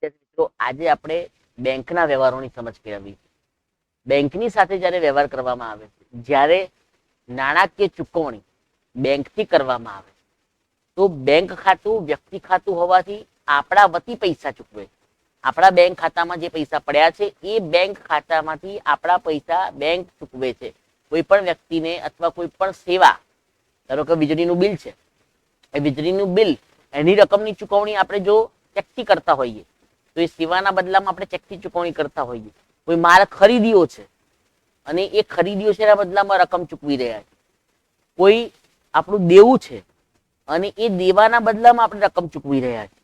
મિત્રો આજે આપણે બેંકના વ્યવહારોની સમજ કેળવી. બેંકની સાથે જ્યારે વ્યવહાર કરવામાં આવે છે, જ્યારે નાણાકીય ચૂકવણી બેંકથી કરવામાં આવે તો બેંક ખાતું વ્યક્તિ ખાતું હોવાથી આપણા વતી પૈસા ચૂકવે. આપણા બેંક ખાતામાં જે પૈસા પડ્યા છે એ બેંક ખાતામાંથી આપણા પૈસા બેંક ચૂકવે છે. કોઈ પણ વ્યક્તિને અથવા કોઈ પણ સેવા, ધારો કે વીજળીનું બિલ છે, એ વીજળીનું બિલ એની રકમની ચૂકવણી આપણે જો ચેકથી કરતા હોઈએ તો એ સેવાના બદલામાં આપણે ચેકથી ચૂકવણી કરતા હોઈએ. કોઈ માલ ખરીદ્યો છે અને એ ખરીદ્યો છે એના બદલામાં રકમ ચૂકવી રહ્યા છે. કોઈ આપણું દેવું છે અને એ દેવાના બદલામાં આપણે રકમ ચૂકવી રહ્યા છે.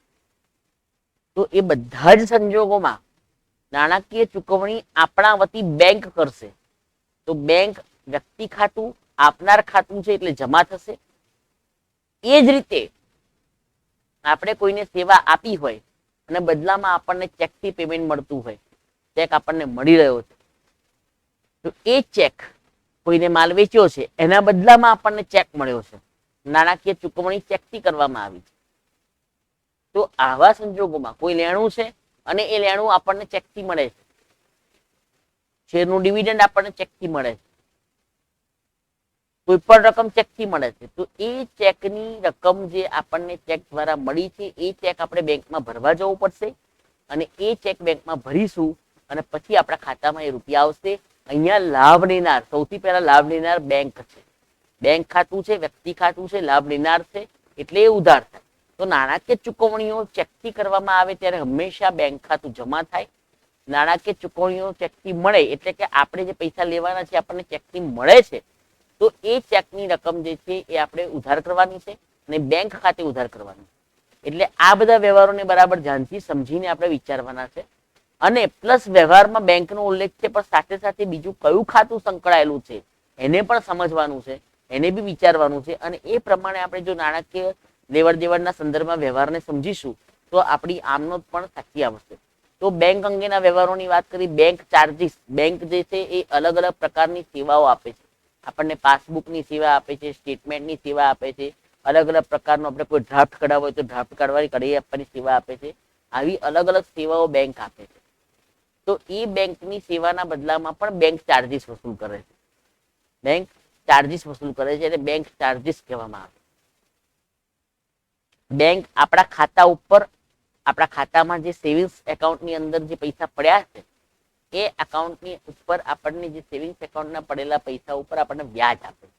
તો એ બધા જ સંજોગોમાં નાણાકીય ચૂકવણી આપણા વતી બેંક કરશે. તો બેંક વ્યક્તિ ખાતું આપનાર ખાતું છે એટલે જમા થશે. એ જ રીતે આપણે કોઈને સેવા આપી હોય અને બદલામાં આપણને ચેકથી પેમેન્ટ મળતું હોય, ચેક આપણને મળી રહ્યો છે, તો એ ચેક કોઈને માલ વેચ્યો છે એના બદલામાં આપણને ચેક મળ્યો છે, નાણાકીય ચૂકવણી ચેકથી કરવામાં આવી છે. તો આવા સંજોગોમાં કોઈ લેણું છે અને એ લેણું આપણને ચેકથી મળે છે, શેરનું ડિવિડન્ડ આપણને ચેકથી મળે છે, કોઈ પણ રકમ ચેકથી મળે છે, તો એ ચેકની રકમ જે આપણને ચેક દ્વારા મળી છે એ ચેક આપણે બેંકમાં ભરવા જવું પડશે અને એ ચેક બેંકમાં ભરીશું અને પછી આપણા ખાતામાં એ રૂપિયા આવશે. અહીંયા લાભ લેનાર, સૌથી પહેલા લાભ લેનાર બેંક છે. બેંક ખાતું છે, વ્યક્તિ ખાતું છે, લાભ લેનાર છે એટલે એ ઉધાર થાય. તો નાણાકીય ચૂકવણીઓ ચેકથી કરવામાં આવે ત્યારે હંમેશા બેંક ખાતું જમા થાય. નાણાકીય ચૂકવણીઓ ચેકથી મળે એટલે કે આપણે જે પૈસા લેવાના છે આપણને ચેકથી મળે છે, તો એ ચેકની રકમ જે છે એ આપણે ઉધાર કરવાની છે અને બેંક ખાતે ઉધાર કરવાની. એટલે આ બધા વ્યવહારોને બરાબર ધ્યાનથી સમજીને આપણે વિચારવાના છે. અને પ્લસ વ્યવહારમાં બેંકનો ઉલ્લેખ છે પણ સાથે સાથે બીજું કયું ખાતું સંકળાયેલું છે એને પણ સમજવાનું છે, એને બી વિચારવાનું છે. અને એ પ્રમાણે આપણે જો નાણાકીય લેવડ દેવડના સંદર્ભમાં વ્યવહારને સમજીશું તો આપણી આમનોંધ પણ સાચી આવશે. તો બેંક અંગેના વ્યવહારોની વાત કરી. બેંક ચાર્જીસ, બેંક જે છે એ અલગ અલગ પ્રકારની સેવાઓ આપે છે. આપણને પાસબુકની સેવા આપે છે, સ્ટેટમેન્ટની સેવા આપે છે, અલગ અલગ પ્રકારનો આપણે કોઈ ડ્રાફ્ટ કઢાવવો હોય તો ડ્રાફ્ટ કાઢવાની કઢાઈ આપવાની સેવા આપે છે. આવી અલગ અલગ સેવાઓ બેંક આપે છે. તો એ બેંકની સેવાના બદલામાં પણ બેંક ચાર્જીસ વસૂલ કરે છે. બેંક ચાર્જીસ વસૂલ કરે છે એટલે બેંક ચાર્જીસ કહેવામાં આવે. બેંક આપણા ખાતા ઉપર, આપણા ખાતામાં જે સેવિંગ્સ એકાઉન્ટની અંદર જે પૈસા પડ્યા છે એ એકાઉન્ટની ઉપર આપણને જે સેવિંગ્સ એકાઉન્ટના પડેલા પૈસા ઉપર આપણને વ્યાજ આપે છે.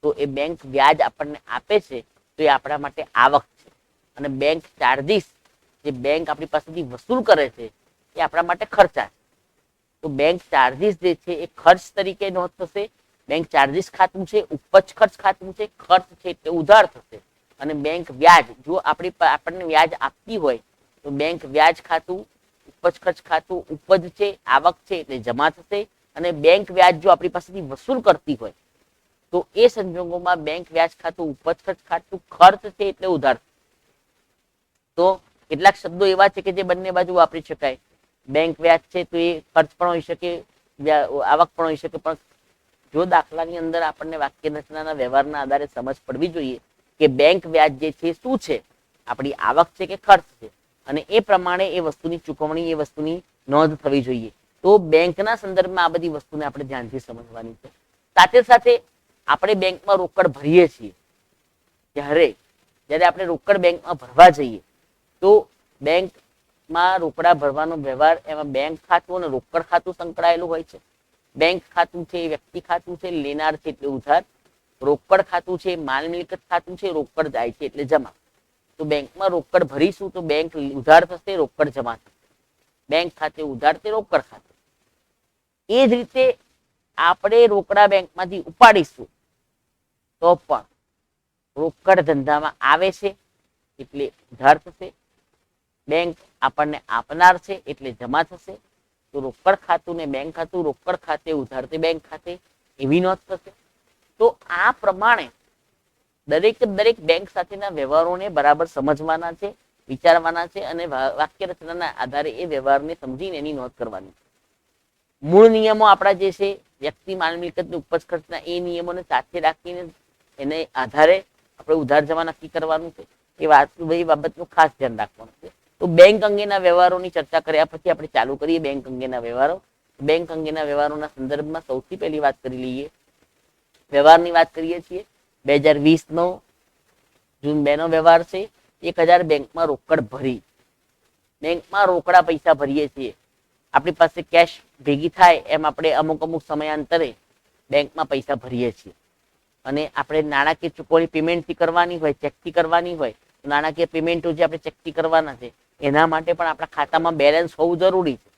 તો એ બેંક વ્યાજ આપણને આપે છે તો એ આપણા માટે આવક છે. અને બેંક ચાર્જીસ જે બેંક આપણી પાસેથી વસૂલ કરે છે એ આપણા માટે ખર્ચા છે. તો બેંક ચાર્જીસ જે છે એ ખર્ચ તરીકે નોંધ થશે. બેંક ચાર્જીસ ખાતું છે, ઉપજ ખર્ચ ખાતું છે, ખર્ચ છે એટલે ઉધાર થશે. અને બેંક વ્યાજ, જો આપણને વ્યાજ આપતી હોય તો બેંક વ્યાજ ખાતું, ઉપજ ખર્ચ ખાતું, ઉપજ છે, આવક છે એટલે જમા થશે. અને બેંક વ્યાજ જો આપણી પાસેથી વસૂલ કરતી હોય તો એ સંજોગોમાં બેંક વ્યાજ ખાતું, ઉપજ ખર્ચ ખાતું, ખર્ચ છે એટલે ઉધાર. તો કેટલાક શબ્દો એવા છે કે જે બંને બાજુ વાપરી શકાય. બેંક વ્યાજ છે તો એ ખર્ચ પણ હોઈ શકે, આવક પણ હોઈ શકે. પણ જો દાખલાની અંદર આપણને વાક્ય રચનાના વ્યવહારના આધારે સમજ પડવી જોઈએ કે બેંક વ્યાજ જે છે શું છે, આપણી આવક છે કે ખર્ચ છે, અને એ પ્રમાણે એ વસ્તુની ચૂકવણી, એ વસ્તુની નોંધ થવી જોઈએ. તો બેંકના સંદર્ભમાં આ બધી વસ્તુને આપણે ધ્યાનથી સમજવાની છે. સાથે સાથે આપણે બેંકમાં રોકડ ભરીએ છીએ ત્યારે આપણે રોકડ બેંકમાં ભરવા જઈએ તો બેંકમાં રોકડા ભરવાનો વ્યવહાર, એમાં બેંક ખાતું અને રોકડ ખાતું સંકળાયેલું હોય છે. બેંક ખાતું છે એ વ્યક્તિ ખાતું છે, લેનાર છે એટલે ઉધાર. રોકડ ખાતું છે માલ મિલકત ખાતું છે, રોકડ જાય છે એટલે જમા. તો બેંકમાં રોકડ ભરીશું તો બેંક ઉધાર થશે, રોકડ જમા થશે. બેંક ખાતે ઉધાર તે રોકડ ખાતે. એ જ રીતે આપણે રોકડા બેંકમાંથી ઉપાડીશું તો પણ રોકડ ધંધામાં આવે છે એટલે ઉધાર થશે. બેંક આપણને આપનાર છે એટલે જમા થશે. તો રોકડ ખાતું ને બેંક ખાતું, રોકડ ખાતે ઉધાર તે બેંક ખાતે, એવી નોંધ થશે. તો આ પ્રમાણે દરેક બેંક સાથેના વ્યવહારોને બરાબર સમજવાના છે, વિચારવાના છે અને વાક્ય રચનાના આધારે એ વ્યવહારને સમજીને એની નોંધ કરવાની છે. મૂળ નિયમો આપણા જે છે વ્યક્તિ માલ મિલકત ઉપજ ખર્ચના, એ નિયમોને સાથે રાખીને એને આધારે આપણે ઉધાર જમા નક્કી કરવાનું છે. એ બાબતનું ખાસ ધ્યાન રાખવાનું છે. તો બેંક અંગેના વ્યવહારોની ચર્ચા કર્યા પછી આપણે ચાલુ કરીએ બેંક અંગેના વ્યવહારો. બેંક અંગેના વ્યવહારોના સંદર્ભમાં સૌથી પહેલી વાત કરી લઈએ. વ્યવહારની વાત કરીએ છીએ 2020 નો જૂન 2 નો વ્યવહાર છે. 1000 બેંકમાં રોકડ ભરી, બેંકમાં રોકડા પૈસા ભરીએ છીએ. આપણી પાસે કેશ ભેગી થાય એમ આપણે અમુક અમુક સમયાંતરે બેંકમાં પૈસા ભરીએ છીએ. અને આપણે નાણાકીય ચૂકવણી પેમેન્ટથી કરવાની હોય, ચેકથી કરવાની હોય, નાણાકીય પેમેન્ટો જે આપણે ચેકથી કરવાના છે એના માટે પણ આપણા ખાતામાં બેલેન્સ હોવું જરૂરી છે.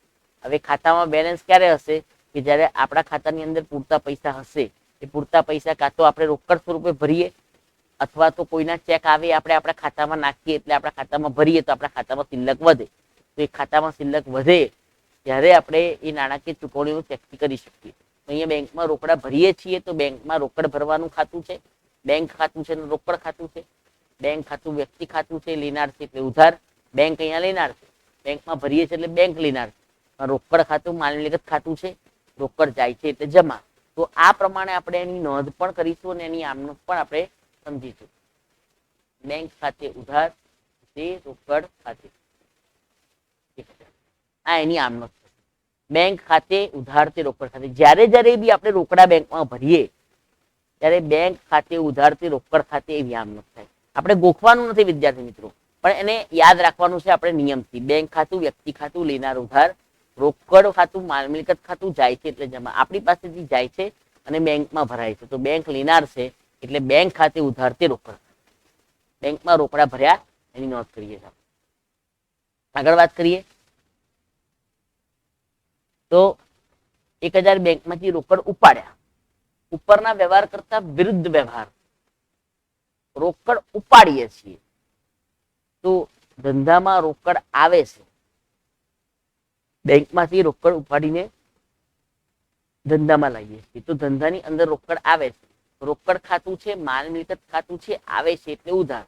હવે ખાતામાં બેલેન્સ ક્યારે હશે? કે જ્યારે આપણા ખાતાની અંદર પૂરતા પૈસા હશે. એ પૂરતા પૈસા કાં તો આપણે રોકડ સ્વરૂપે ભરીએ અથવા તો કોઈના ચેક આવે આપણે આપણા ખાતામાં નાખીએ એટલે આપણા ખાતામાં ભરીએ તો આપણા ખાતામાં શિલ્લક વધે. તો એ ખાતામાં શિલ્લક વધે ત્યારે આપણે એ નાણાકીય ચૂકવણીઓ ચેકથી કરી શકીએ. અહીંયા બેંકમાં રોકડા ભરીએ છીએ તો બેંકમાં રોકડ ભરવાનું ખાતું છે, બેંક ખાતું છે, રોકડ ખાતું છે. બેંક ખાતું વ્યક્તિ ખાતું છે, લેનાર છે એટલે ઉધાર, બેંક અહીંયા લેનાર છે. બેંકમાં ભરીએ છીએ એટલે બેંક લેનાર છે. રોકડ ખાતું માલ મિલકત ખાતું છે, રોકડ જાય છે એટલે જમા. તો આ પ્રમાણે આપણે એની નોંધ પણ કરીશું અને એની આમનોંધ પણ આપણે સમજીશું. બેંક ખાતે ઉધાર તે રોકડ ખાતે, આ એની આમનોંધ. બેંક ખાતે ઉધાર તે રોકડ ખાતે. જ્યારે જ્યારે બી આપણે રોકડા બેંકમાં ભરીએ ત્યારે બેંક ખાતે ઉધાર તે રોકડ ખાતે એવી આમનોંધ થાય. આપણે ગોખવાનું નથી વિદ્યાર્થી મિત્રો, પણ એને યાદ રાખવાનું છે આપણે નિયમથી. બેંક ખાતું વ્યક્તિ ખાતું લેનાર ઉધાર, રોકડ ખાતું માલ મિલકત ખાતું જાય છે એટલે જમા. આપણી પાસેથી જાય છે અને બેંકમાં ભરાય છે તો બેંક લેનાર છે એટલે બેંક ખાતે ઉધાર તે રોકડ. બેંકમાં રોકડા ભર્યા એની નોંધ કરીએ. આગળ વાત કરીએ તો 1000 બેંકમાંથી રોકડ ઉપાડ્યા. ઉપરના વ્યવહાર કરતા વિરુદ્ધ વ્યવહાર. રોકડ ઉપાડીએ છીએ તો ધંધામાં રોકડ આવે છે. બેંકમાંથી રોકડ ઉપાડીને ધંધામાં લાવીએ છીએ તો ધંધાની અંદર રોકડ આવે છે. રોકડ ખાતું છે, માલ મિલકત ખાતું છે, આવે છે એટલે ઉધાર.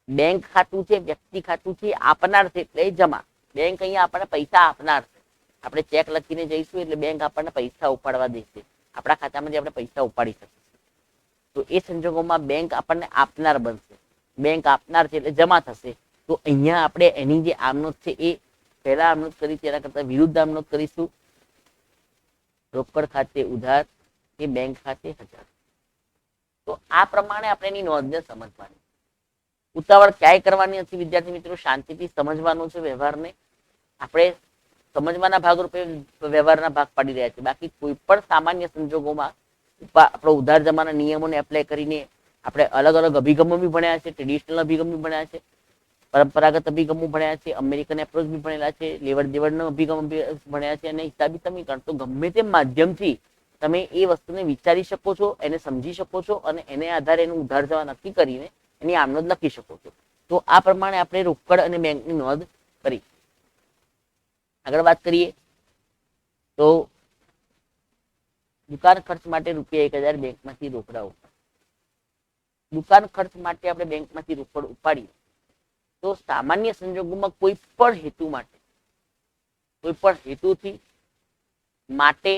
બેંક ખાતું છે, વ્યક્તિ ખાતું છે, આપનાર છે એટલે જમા. બેંક અહીંયા આપણને પૈસા આપનાર છે. આપણે ચેક લખીને જઈશું એટલે બેંક આપણને પૈસા ઉપાડવા દેશે. આપણા ખાતામાંથી આપણે પૈસા ઉપાડી શકીએ. તો એ સંજોગોમાં બેંક આપણને આપનાર બનશે. બેંક આપનાર છે એટલે જમા થશે. તો અહીંયા આપણે એની જે આમનોંધ છે એ પહેલા આમનોંધ કરી તેના કરતા વિરુદ્ધ આમનોંધ કરીશું. રોકડ ખાતે ઉધાર કે બેંક ખાતે હજાર. તો આ પ્રમાણે આપણે એની નોંધને સમજવાની. ઉતાવળ ક્યાંય કરવાની નથી વિદ્યાર્થી મિત્રો, શાંતિથી સમજવાનું છે વ્યવહારને. આપણે સમજવાના ભાગરૂપે વ્યવહારના ભાગ પાડી રહ્યા છે. બાકી કોઈ પણ સામાન્ય સંજોગોમાં આપણો ઉધાર જમાના નિયમોને એપ્લાય કરીને આપણે અલગ અલગ અભિગમો બી ભણ્યા છે. ટ્રેડિશનલ અભિગમ બી ભણ્યા છે, પરંપરાગત અભિગમો ભણ્યા છે, અમેરિકન એપ્રોચ બી ભણેલા છે, લેવડ દેવડનો અભિગમ ભણ્યા છે અને હિસાબી સમીકરણ. તો ગમે તે માધ્યમથી તમે એ વસ્તુને વિચારી શકો છો, એને સમજી શકો છો અને એને આધારે એનું ઉધાર જવા નક્કી કરીને એની આમનોંધ લખી શકો છો. તો આ પ્રમાણે આપણે રોકડ અને બેંકની નોંધ કરી. આગળ વાત કરીએ તો દુકાન ખર્ચ માટે ₹1000 બેંકમાંથી રોકડા ઉપાડ. દુકાન ખર્ચ માટે આપણે બેંકમાંથી રોકડ ઉપાડીએ તો સામાન્ય સંજોગોમાં કોઈ પણ હેતુ માટે, કોઈ પણ હેતુથી માટે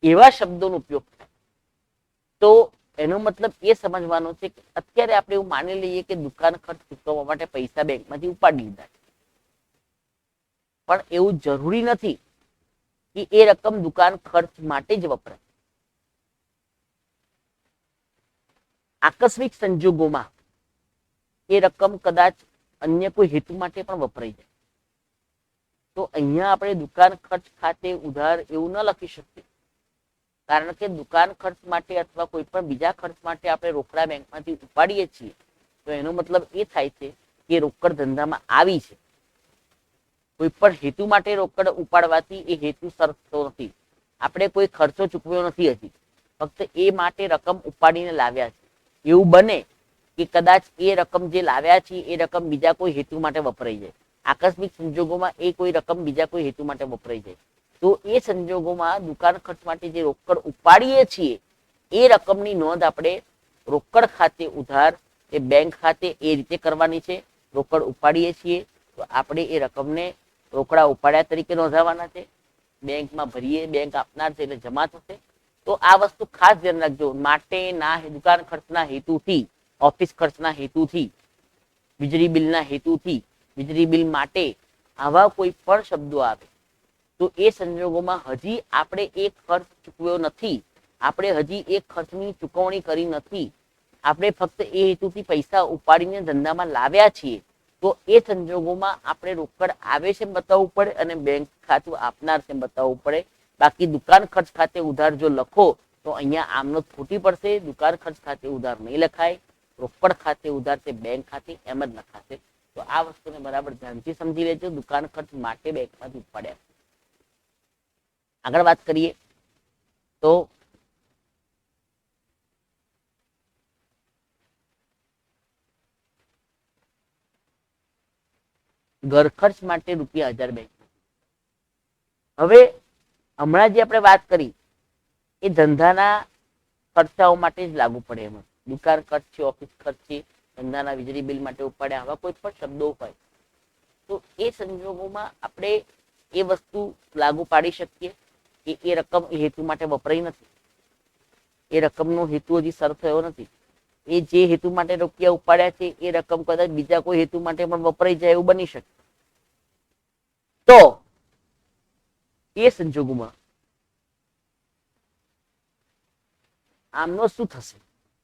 એવા શબ્દોનો ઉપયોગ થાય તો એનો મતલબ એ સમજવાનો છે કે અત્યારે આપણે એવું માની લઈએ કે દુકાન ખર્ચ ચૂકવવા માટે પૈસા બેંકમાંથી ઉપાડી લીધા છે, પણ એવું જરૂરી નથી કે એ રકમ દુકાન ખર્ચ માટે જ વપરાય. આકસ્મિક સંજોગોમાં એ રકમ કદાચ અન્ય કોઈ હેતુ માટે પણ વપરાઈ જાય. તો અહીંયા આપણે દુકાન ખર્ચ ખાતે ઉધાર એવું ન લખી શકીએ, કારણ કે દુકાન ખર્ચ માટે અથવા કોઈ પણ બીજા ખર્ચ માટે આપણે રોકડા બેંકમાંથી ઉપાડીએ છીએ તો એનો મતલબ એ થાય છે કે રોકડ ધંધામાં આવી છે. કોઈ પણ હેતુ માટે રોકડ ઉપાડવાથી એ હેતુ સરકતો નથી. આપણે કોઈ ખર્ચો ચૂકવ્યો નથી હજી, ફક્ત એ માટે રકમ ઉપાડીને લાવ્યા છે. એવું બને કે કદાચ એ રકમ જે લાવ્યા છે એ રકમ બીજા કોઈ હેતુ માટે વપરાઈ જાય. આકસ્મિક સંજોગોમાં એ કોઈ રકમ બીજા કોઈ હેતુ માટે વપરાઈ જાય તો એ સંજોગોમાં દુકાન ખર્ચ માટે જે રોકડ ઉપાડીએ છીએ એ રકમની નોંધ આપણે રોકડ ખાતે ઉધાર એ બેંક ખાતે એ રીતે કરવાની છે. રોકડ ઉપાડીએ છીએ તો આપણે એ રકમને રોકડા ઉપાડ્યા તરીકે નોંધાવાના છે. બેંકમાં ભરીએ, બેંક આપનાર છે એટલે જમા થશે. તો આ વસ્તુ ખાસ ધ્યાન રાખજો. માટે ના દુકાન ખર્ચના હેતુથી, ઓફિસ ખર્ચના હેતુથી વીજળી બિલના હેતુથી, વીજળી બિલ માટે આવા કોઈ પણ શબ્દો આવે તો એ સંજોગોમાં હજી આપણે એ ખર્ચ ચૂકવ્યો નથી, આપણે હજી એ ખર્ચની ચૂકવણી કરી નથી, આપણે ફક્ત એ હેતુથી પૈસા ઉપાડીને ધંધામાં લાવ્યા છીએ, તો એ સંજોગોમાં આપણે રોકડ આવે છે બતાવવું પડે અને બેંક ખાતું આપનાર છે બતાવવું પડે. બાકી દુકાન ખર્ચ ખાતે ઉધાર જો લખો તો અહીંયા આમનો ખોટી પડશે. દુકાન ખર્ચ ખાતે ઉધાર નહીં લખાય, રોકડ ખાતે ઉધાર તે બેંક ખાતે એમ જ લખાશે. તો આ વસ્તુને બરાબર ધ્યાનથી સમજી લેજો. દુકાન ખર્ચ માટે બેંકમાંથી ઉપાડ્યા. આગળ વાત કરીએ તો ઘર ખર્ચ માટે ₹1000 બેંક. હવે હમણાં જે આપણે વાત કરી એ ધંધાના ખર્ચાઓ માટે જ લાગુ પડે. એમાં દુકાન ખર્ચ છે, ઓફિસ ખર્ચ છે, ધંધાના વીજળી બિલ માટે ઉપાડ્યા, આવા કોઈ પણ શબ્દો હોય તો એ સંજોગોમાં આપણે એ વસ્તુ લાગુ પાડી શકીએ કે એ રકમ એ હેતુ માટે વપરાઈ નથી, એ રકમનો હેતુ હજી સર થયો નથી, એ જે હેતુ માટે રૂપિયા ઉપાડ્યા છે એ રકમ કદાચ બીજા કોઈ હેતુ માટે પણ વપરાઈ જાય એવું બની શકે. તો એ સંજોગોમાં આમનો શું થશે?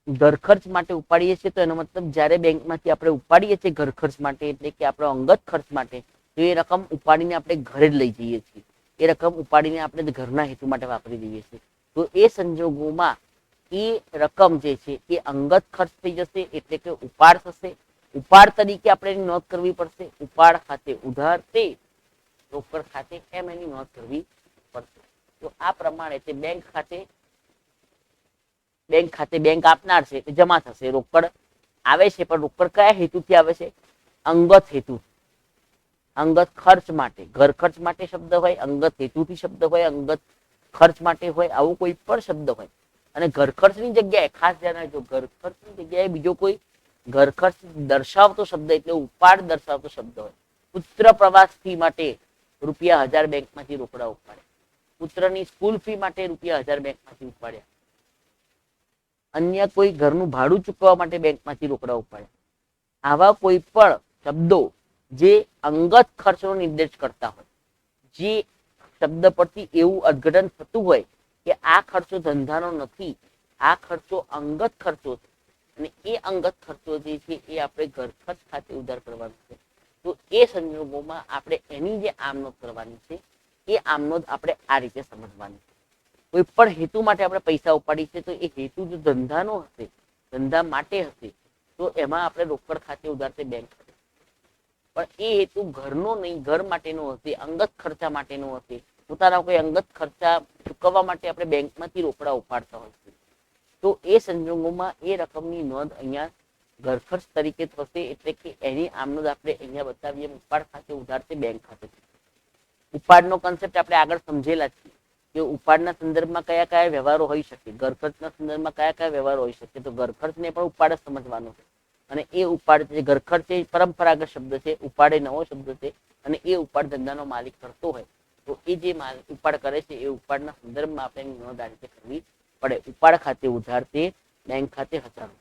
ઘર ખર્ચ માટે ઉપાડીએ છીએ તો એનો મતલબ જ્યારે બેંકમાંથી આપણે ઉપાડીએ છીએ ઘર ખર્ચ માટે, એટલે કે આપણો અંગત ખર્ચ માટે, તો એ રકમ ઉપાડીને આપણે ઘરે જ લઈ જઈએ છીએ, એ રકમ ઉપાડીને આપણે ઘરના હેતુ માટે વાપરી દઈએ છીએ. તો એ સંજોગોમાં એ રકમ જે છે એ અંગત ખર્ચ થઈ જશે, એટલે કે ઉપાડ થશે. ઉપાડ તરીકે આપણે એની નોંધ કરવી પડશે. ઉપાડ ખાતે ઉધાર તે, રોકડ ખાતે એમ એની નોંધ કરવી પડશે. તો આ પ્રમાણે તે બેંક ખાતે બેંક આપનાર છે એ જમા થશે. રોકડ આવે છે પણ રોકડ કયા હેતુથી આવે છે? અંગત હેતુ, અંગત ખર્ચ માટે. ઘર ખર્ચ માટે શબ્દ હોય, અંગત હેતુથી શબ્દ હોય, અંગત ખર્ચ માટે હોય, આવું કોઈ પણ શબ્દ હોય. અને ઘર ખર્ચની જગ્યાએ ખાસ ધ્યાન રાખજો, ઘર ખર્ચની જગ્યાએ બીજો કોઈ ઘર ખર્ચ દર્શાવતો શબ્દ એટલે ઉપાડ દર્શાવતો શબ્દ હોય. પુત્ર પ્રવાસ ફી માટે ₹1000 બેંકમાંથી રોકડા ઉપાડ્યા, પુત્રની સ્કૂલ ફી માટે ₹1000 બેંકમાંથી ઉપાડ્યા, અન્ય કોઈ ઘરનું ભાડું ચૂકવવા માટે બેંકમાંથી રોકડા ઉપાડ્યા. આવા કોઈ પણ શબ્દો જે અંગત ખર્ચનો નિર્દેશ કરતા હોય, જે શબ્દ પરથી એવું અર્થઘટન થતું હોય કે આ ખર્ચો ધંધાનો નથી, આ ખર્ચો અંગત ખર્ચો છે, અને એ અંગત ખર્ચો જે છે એ આપણે ઘર ખર્ચ ખાતે ઉધાર કરવાનો છે. તો એ સંજોગોમાં આપણે એની જે આમનોંધ કરવાની છે એ આમનોંધ આપણે આ રીતે સમજવાની છે. કોઈ પણ હેતુ માટે આપણે પૈસા ઉપાડી છે તો એ હેતુ જો ધંધાનો હશે, ધંધા માટે હશે, તો એમાં આપણે રોકડ ખાતે ઉધાર તે બેંક ખાતે. પણ એ હેતુ ઘરનો નહીં, ઘર માટેનો હશે, અંગત ખર્ચા માટેનો હશે, પોતાના કોઈ અંગત ખર્ચા ચૂકવવા માટે આપણે બેંકમાંથી રોકડા ઉપાડતા હોય છે, તો એ સંજોગોમાં એ રકમની નોંધ અહીંયા ઘર ખર્ચ તરીકે થશે. એટલે કે એની આમનોંધ આપણે અહીંયા બતાવીએ. ઉપાડ ખાતે ઉધાર તે બેંક ખાતે. ઉપાડનો કન્સેપ્ટ આપણે આગળ સમજેલા છીએ કે ઉપાડના સંદર્ભમાં કયા કયા વ્યવહારો હોઈ શકે, ઘર ખર્ચના સંદર્ભમાં કયા કયા વ્યવહારો હોઈ શકે. તો ઘર ખર્ચને પણ ઉપાડ જ સમજવાનો છે. અને એ ઉપાડ છે, ઘર ખર્ચ એ પરંપરાગત શબ્દ છે, ઉપાડ એ નવો શબ્દ છે. અને એ ઉપાડ ધંધાનો માલિક કરતો હોય તો એ જે ઉપાડ કરે છે એ ઉપાડના સંદર્ભમાં આપણે એની નોંધ આ રીતે કરવી પડે. ઉપાડ ખાતે ઉધાર તે બેંક ખાતે હચાણું.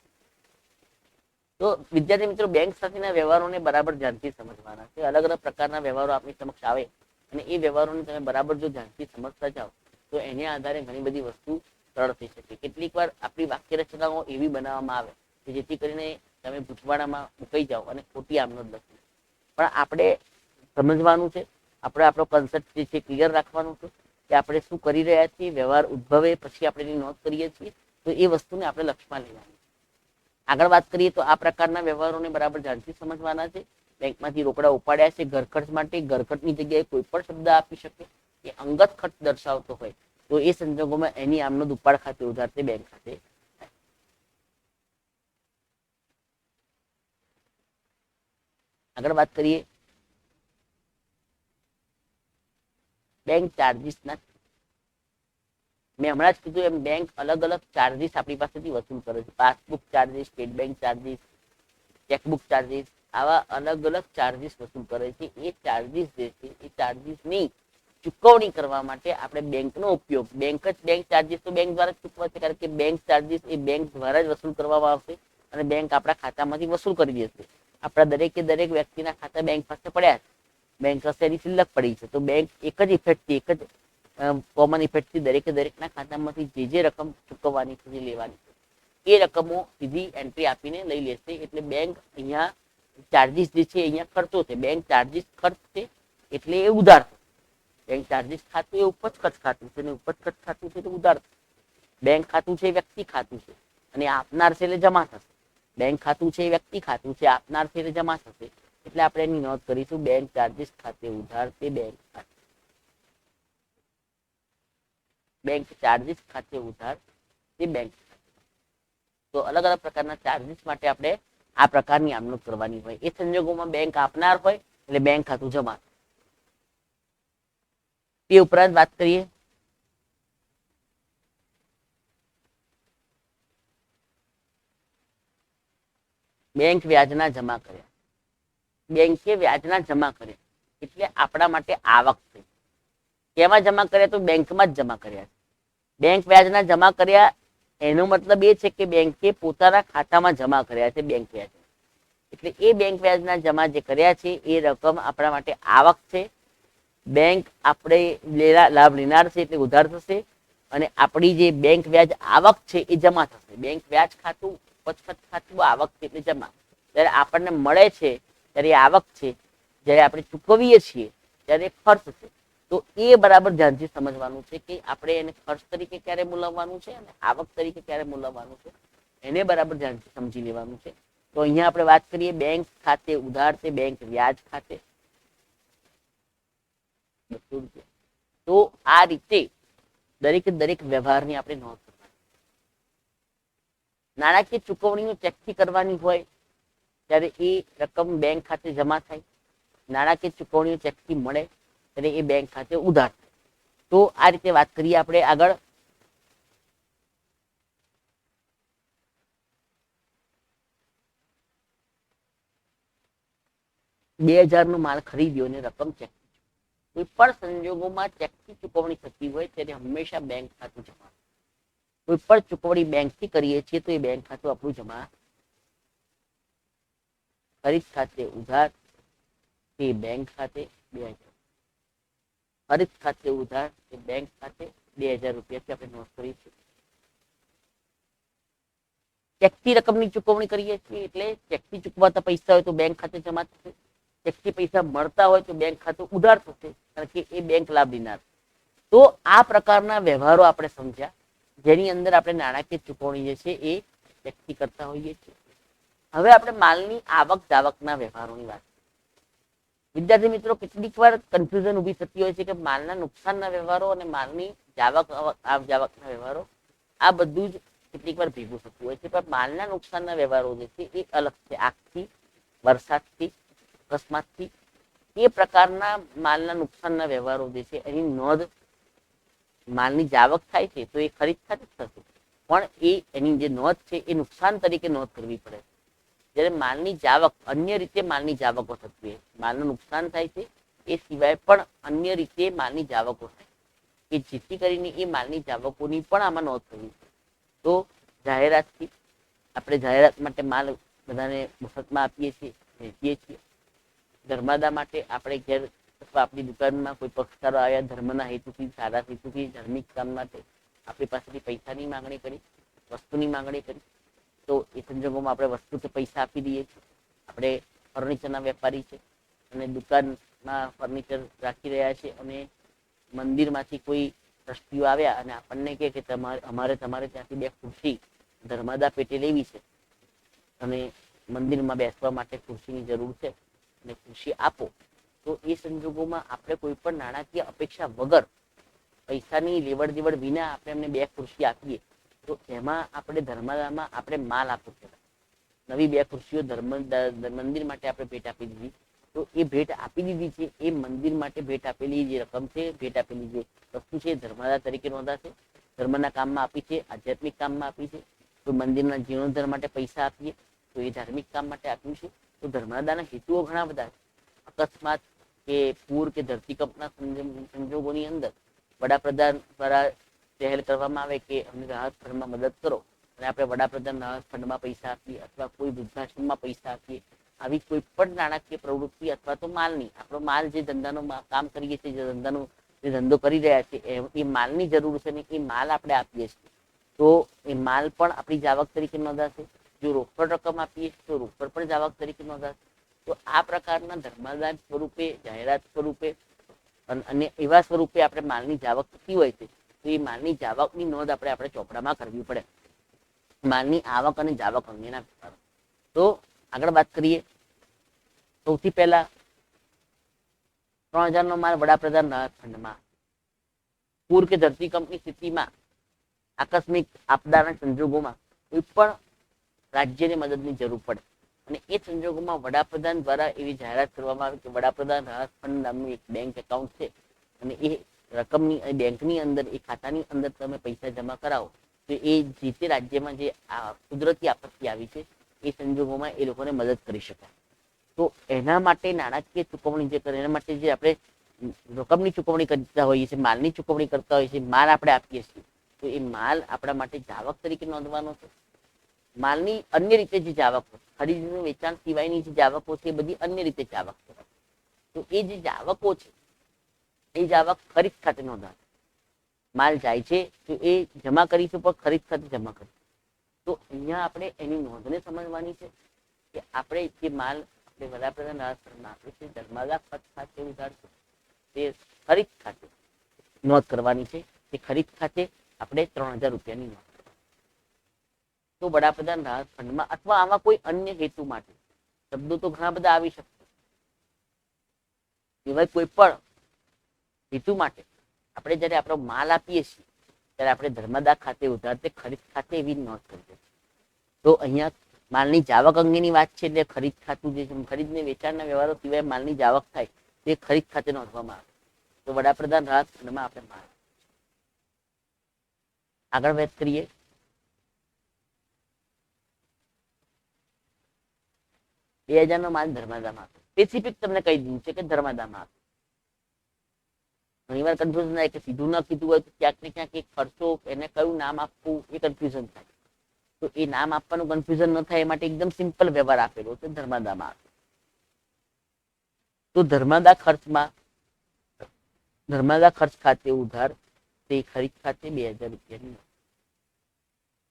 તો વિદ્યાર્થી મિત્રો, બેંક સાથેના વ્યવહારોને બરાબર ધ્યાનથી સમજવાના છે. અલગ અલગ પ્રકારના વ્યવહારો આપણી સમક્ષ આવે અને એ વ્યવહારોને તમે બરાબર જો ધ્યાનથી સમજતા જાઓ તો એના આધારે ઘણી બધી વસ્તુ સરળ થઈ શકે. કેટલીક વાર આપણી વાક્ય રચનાઓ એવી બનાવવામાં આવે કે જેથી કરીને તમે ભૂતવાળામાં મુકાઈ જાઓ અને ખોટી આમનોંધ લખી. પણ આપણે સમજવાનું છે, આપણે આપણો કન્સેપ્ટ જે છે ક્લિયર રાખવાનું છે કે આપણે શું કરી રહ્યા છીએ. વ્યવહાર ઉદ્ભવે પછી આપણે એની નોંધ કરીએ છીએ, તો એ વસ્તુને આપણે લક્ષમાં લેવાની. આગળ વાત કરીએ તો આ પ્રકારના વ્યવહારોને બરાબર ધ્યાનથી સમજવાના છે. બેંકમાંથી રોકડા ઉપાડ્યા છે ઘર ખર્ચ માટે. ઘર ખર્ચની જગ્યાએ કોઈ પણ શબ્દ આપી શકે એ અંગત ખર્ચ દર્શાવતો હોય તો એ સંજોગોમાં એની આમનોંધ ઉપાડ ખાતે ઉધાર તે બેંક ખાતે. આગળ વાત કરીએ બેંક ચાર્જીસના. મેં હમણાં જ કીધું એમ બેંક અલગ અલગ ચાર્જીસ આપણી પાસેથી વસૂલ કરે છે. Passbook charges, state bank charges, chequebook charges, આવા અલગ અલગ ચાર્જીસ વસૂલ કરે છે. એ ચાર્જીસ જે છે એ ચાર્જીસની ચૂકવણી કરવા માટે આપણે બેંકનો ઉપયોગ, બેંક ચાર્જીસ તો બેંક દ્વારા ચૂકવા છે, કારણ કે બેંક ચાર્જીસ એ બેંક દ્વારા જ વસૂલ કરવામાં આવશે અને બેંક આપણા ખાતામાંથી વસૂલ કરી દેશે. આપણા દરેકે દરેક વ્યક્તિના ખાતા બેંક પાસે પડ્યા છે, બેંક પાસે એની શિલ્લક પડી છે, તો બેંક એક જ ઇફેક્ટથી, એક જ કોમન ઇફેક્ટથી દરેકે દરેકના ખાતામાંથી જે રકમ ચૂકવવાની છે, જે લેવાની છે, એ રકમો સીધી એન્ટ્રી આપીને લઈ લેશે. એટલે બેંક અહીંયા ચાર્જિસ જે છે અહીંયા ખર્ચો છે, બેંક ચાર્જિસ ખર્ચ છે એટલે એ ઉધાર છે. બેંક ચાર્જિસ ખાતું એ ઉપજ ખર્ચ ખાતું છે, અને ઉપજ ખર્ચ ખાતું છે તો ઉધાર. બેંક ખાતું છે એ વ્યક્તિ ખાતું છે અને આપનાર છે એટલે જમા થશે. બેંક ખાતું છે એ વ્યક્તિ ખાતું છે, આપનાર છે એટલે જમા થશે. એટલે આપણે એની નોંધ કરીશું, બેંક ચાર્જિસ ખાતે ઉધાર તે બેંક ખાતે, બેંક ચાર્જિસ ખાતે ઉધાર તે બેંક ખાતે. તો અલગ અલગ પ્રકારના ચાર્જિસ માટે આપણે આ પ્રકારની આમનોંધ કરવાની હોય. એ સંજોગોમાં બેંક આપનાર હોય એટલે બેંક ખાતું જમા. તે ઉપરાંત વાત કરીએ બેંક વ્યાજના જમા કર્યા. બેંકે વ્યાજના જમા કર્યા એટલે આપણા માટે આવક છે. કેમાં જમા કર્યા? તો બેંકમાં જ જમા કર્યા. બેંક વ્યાજના જમા કર્યા એનો મતલબ એ છે કે બેંકે પોતાના ખાતામાં જમા કર્યા છે બેંક વ્યાજ. એટલે એ બેંક વ્યાજના જમા જે કર્યા છે એ રકમ આપણા માટે આવક છે. બેંક આપણે લાભ લેનાર છે એટલે ઉધાર થશે, અને આપણી જે બેંક વ્યાજ આવક છે એ જમા થશે. બેંક વ્યાજ ખાતું, ઉપજ ખર્ચ ખાતું આવક છે એટલે જમા. જ્યારે આપણને મળે છે ત્યારે એ આવક છે, જ્યારે આપણે ચૂકવીએ છીએ ત્યારે ખર્ચ છે. તો એ બરાબર ધ્યાનથી સમજવાનું છે કે આપણે એને ખર્ચ તરીકે ક્યારે મૂલવવાનું છે અને આવક તરીકે ક્યારે મૂલવવાનું છે, એને બરાબર ધ્યાનથી સમજી લેવાનું છે. તો અહીંયા આપણે વાત કરીએ બેંક ખાતે ઉધાર તે બેંક વ્યાજ ખાતે. તો આ રીતે દરેક દરેક વ્યવહારની આપણે નોંધ કરવાની. નાણાકીય ચૂકવણીનું ચેકથી કરવાની હોય ત્યારે એ રકમ બેંક ખાતે જમા થાય. નાણાકીય ચૂકવણીનું ચેકથી મળે ત્યારે એ બેંક ખાતે ઉધાર થાય. તો આ રીતે વાત કરીએ આપણે આગળ. $2000 નો માલ ખરીદ્યો અને રકમ ચેક. કોઈ પણ સંજોગોમાં ચેકથી ચૂકવણી થતી હોય ત્યારે હંમેશા બેંક ખાતું જમા. કોઈ પણ ચૂકવણી બેંકથી કરીએ છીએ તો એ બેંક ખાતું આપણું જમા. ખરીદ ખાતે ઉધાર તે બેંક ખાતે 2000. ખરીદ ખાતે ઉધાર તે બેંક ખાતે 2000 રૂપિયાથી આપણે નોંધ કરી છે. ચેકથી રકમની ચૂકવણી કરીએ છીએ એટલે ચેકથી ચૂકવાતા પૈસા હોય તો બેંક ખાતે જમા થશે. ચેકથી પૈસા મળતા હોય તો બેંક ખાતું ઉધાર થશે, કારણ કે એ બેંક લાભ લેનાર. તો આ પ્રકારના વ્યવહારો આપણે સમજ્યા, જેની અંદર આપણે નાણાકીય ચૂકવણી જે છે એ ચેકથી કરતા હોઈએ છીએ. હવે આપણે માલની આવક જાવકના વ્યવહારોની વાત. વિદ્યાર્થી મિત્રો, કેટલીક વાર કન્ફ્યુઝન ઊભી થતી હોય છે કે માલના નુકસાનના વ્યવહારો અને માલની જાવકના વ્યવહારો આ બધું જ કેટલીક વાર ભેગું થતું હોય છે. પણ માલના નુકસાનના વ્યવહારો જે છે એ અલગ છે. આગથી, વરસાદથી, અકસ્માતથી, એ પ્રકારના માલના નુકસાનના વ્યવહારો જે છે એની નોંધ માલની જાવક થાય છે તો એ ખરીદ ખાતે જ થશે, પણ એની જે નોંધ છે એ નુકસાન તરીકે નોંધ કરવી પડે. જ્યારે માલની જાવક અન્ય રીતે માલની જાવકો થતી હોય, માલનું નુકસાન થાય છે એ સિવાય પણ અન્ય રીતે માલની જાવકો થાય કે જેથી કરીને એ માલની જાવકોની પણ આમાં નોંધ કરવી પડે. તો જાહેરાતથી આપણે જાહેરાત માટે માલ બધાને મફતમાં આપીએ છીએ, વેચીએ છીએ. ધર્માદા માટે આપણે ઘેર અથવા આપણી દુકાનમાં કોઈ પક્ષકારો આવ્યા ધર્મના હેતુથી, સારા હેતુથી, ધાર્મિક કામ માટે આપણી પાસેથી પૈસાની માંગણી કરી, વસ્તુની માંગણી કરી, તો એ સંજોગોમાં આપણે વસ્તુ કે પૈસા આપી દઈએ છીએ. આપણે ફર્નિચરના વેપારી છે અને દુકાનમાં ફર્નિચર રાખી રહ્યા છે અને મંદિરમાંથી કોઈ ટ્રસ્ટીઓ આવ્યા અને આપણને કહે કે અમારે તમારે ત્યાંથી 2 ખુરશી ધર્માદા પેટે લેવી છે અને મંદિરમાં બેસવા માટે ખુરશીની જરૂર છે અને ખુરશી આપો. તો એ સંજોગોમાં આપણે કોઈ પણ નાણાકીય અપેક્ષા વગર, પૈસાની લેવડ દેવડ વિના આપણે એમને 2 ખુરશી આપીએ તો એમાં આપણે ધર્માદામાં આપણે માલ આપવો કહેવાય. નવી 2 ખુરશીઓ મંદિર માટે આપણે ભેટ આપી દીધી. તો એ ભેટ આપી દીધી છે એ મંદિર માટે ભેટ આપેલી જે રકમ છે, ભેટ આપેલી જે વસ્તુ છે ધર્માદા તરીકે નોંધાશે. ધર્મના કામમાં આપી છે, આધ્યાત્મિક કામમાં આપી છે. તો મંદિરના જીર્ણોદ્ધાર માટે પૈસા આપીએ તો એ ધાર્મિક કામ માટે આપ્યું છે. તો ધર્માદાના હેતુઓ ઘણા બધા. અકસ્માત કે પૂર કે ધરતીકંપના સંજોગોની અંદર વડાપ્રધાન દ્વારા જાહેર કરવામાં આવે કે અમને રાહત ફંડમાં મદદ કરો અને આપણે વડાપ્રધાન રાહત ફંડમાં પૈસા આપીએ અથવા કોઈ વૃદ્ધાશ્રમમાં પૈસા આપીએ આવી કોઈ પણ નાણાકીય પ્રવૃત્તિ અથવા તો માલની, આપણો માલ જે ધંધાનો કામ કરીએ છીએ, જે ધંધો કરી રહ્યા છે એ માલની જરૂર છે ને એ માલ આપણે આપીએ છીએ, તો એ માલ પણ આપણી જાવક તરીકે નોંધાશે. જો રોકડ રકમ આપીએ તો રોકડ પણ જાવક તરીકે નોંધાશે. તો આ પ્રકારના ધર્માદાન સ્વરૂપે, જાહેરાત સ્વરૂપે અને એવા સ્વરૂપે આપણે માલની જાવક થતી હોય છે, તો એ માલની જાવકની નોંધ આપણે ચોપડામાં કરવી પડે. માલની આવક અને જાવક અંગેના વિચારો. તો આગળ વાત કરીએ. સૌથી પહેલા 3000 નો માલ વડાપ્રધાન રાહત ફંડમાં. પૂર કે ધરતીકંપની સ્થિતિમાં, આકસ્મિક આપદાના સંજોગોમાં કોઈ પણ રાજ્યને મદદની જરૂર પડે અને એ સંજોગોમાં વડાપ્રધાન દ્વારા એવી જાહેરાત કરવામાં આવે કે વડાપ્રધાન રાહત ફંડ નામનું એક બેંક એકાઉન્ટ છે અને એ રકમની બેંકની અંદર, એ ખાતાની અંદર તમે પૈસા જમા કરાવો તો એ જે તે રાજ્યમાં જે કુદરતી આપત્તિ આવી છે એ સંજોગોમાં એ લોકોને મદદ કરી શકાય. તો એના માટે નાણાકીય ચૂકવણી જે કરે, એના માટે જે આપણે રકમની ચૂકવણી કરતા હોઈએ છીએ, માલની ચૂકવણી કરતા હોઈએ છીએ, માલ આપણે આપીએ છીએ, તો એ માલ આપણા માટે જાવક તરીકે નોંધવાનો છે. માલની અન્ય રીતે જે જાવક, ખરીદીનું વેચાણ સિવાયની જે જાવકો છે એ બધી અન્ય રીતે જાવક છે. તો એ જે જાવકો છે એ જાવક ખરીદ ખાતે નોંધાશે. માલ જાય છે તો એ જમા કરીશું, પણ ખરીદ ખાતે જમા કરીશું. તો અહીંયા આપણે એની નોંધને સમજવાની છે કે આપણે જે માલ આપણે વડાપ્રધાન રાહત ફંડમાં આપીએ છીએ, ધર્માદા ખર્ચ ખાતે ઉધારશું, તે ખરીદ ખાતે નોંધ કરવાની છે. તે ખરીદ ખાતે આપણે 3000 રૂપિયાની નોંધ. તો વડાપ્રધાન રાહત ફંડમાં અથવા આમાં કોઈ અન્ય હેતુ માટે, શબ્દો તો ઘણા બધા આવી શકે, સિવાય કોઈ પણ હેતુ માટે આપણે જયારે આપણો માલ આપીએ છીએ ત્યારે આપણે ધર્માદા ખાતે ઉધાર, તે ખરીદ ખાતે એવી નોંધ કરી છે. તો અહીંયા માલની જાવક અંગેની વાત છે એટલે ખરીદ ખાતું જે છે, ખરીદ ને વેચાણના વ્યવહારો સિવાય માલની જાવક થાય તે ખરીદ ખાતે નોંધવામાં આવે. તો વડાપ્રધાન રાહત ફંડમાં આપણે માલ. આગળ વાત કરીએ. $2000 નો માલ ધર્માદામાં આપે. સ્પેસિફિક તમને કહી દીધું છે કે ધર્માદામાં આપે. ઘણી વાર કન્ફ્યુઝન થાય કે સીધું ન કીધું હોય તો ક્યાંક ને ક્યાંક એક ખર્ચો, એને કયું નામ આપવું એ કન્ફ્યુઝન થાય. તો એ નામ આપવાનું કન્ફ્યુઝન ન થાય એ માટે એકદમ સિમ્પલ વ્યવહાર આપેલો છે, ધર્માદામાં આપે. તો ધર્માદા ખર્ચ ખાતે ઉધાર, તે ખરીદ ખાતે 2000 રૂપિયાની.